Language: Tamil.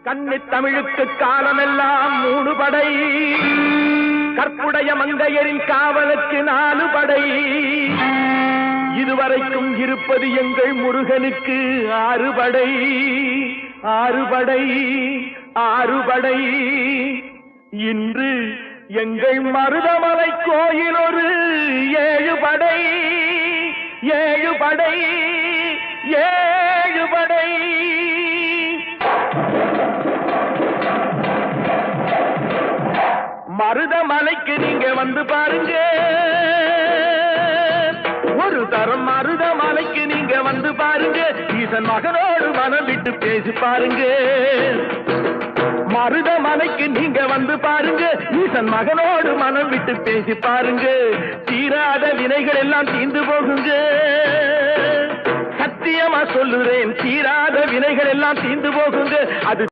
கன்னி தமிழுக்கு காலமெல்லாம் 3 படை, கற்புடைய மங்கையரின் காவலுக்கு 4 படை, இதுவரைக்கும் இருப்பது எங்கள் முருகனுக்கு 6 படை, 6 படை, 6 படை. இன்று எங்கள் மருதமலை கோயில் ஒரு 7 படை, 7 படை, 7 படை. மருதமலைக்கு நீங்க வந்து பாருங்க, ஒரு தரம் மருதமலைக்கு நீங்க வந்து பாருங்க, ஈசன் மகனோடு மனம் விட்டு பேசி பாருங்க. மருதமலைக்கு நீங்க வந்து பாருங்க, ஈசன் மகனோடு மனம் விட்டு பேசி பாருங்க. தீராத வினைகள் எல்லாம் தீர்ந்து போகுங்க, சத்தியமா சொல்லுறேன், தீராத வினைகள் எல்லாம் தீர்ந்து போகுங்க. அது